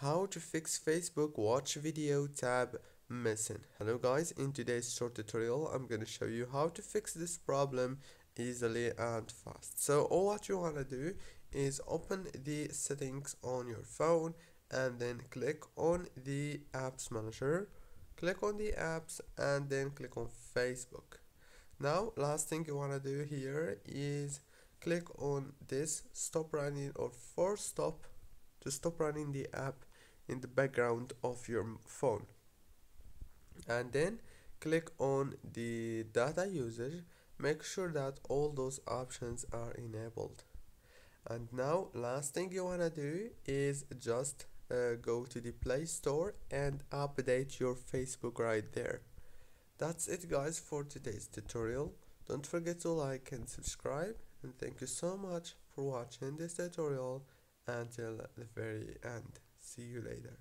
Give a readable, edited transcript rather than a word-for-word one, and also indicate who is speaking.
Speaker 1: How to fix Facebook watch video tab missing. Hello guys, in today's short tutorial I'm gonna show you how to fix this problem easily and fast. So all what you wanna do is open the settings on your phone and then click on the apps manager, click on the apps and then click on Facebook. Now last thing you wanna do here is click on this stop running or force stop to stop running the app in the background of your phone, and then click on the data usage. Make sure that all those options are enabled. And now last thing you wanna do is just go to the Play Store and update your Facebook right there. That's it guys for today's tutorial. Don't forget to like and subscribe, and thank you so much for watching this tutorial until the very end. See you later.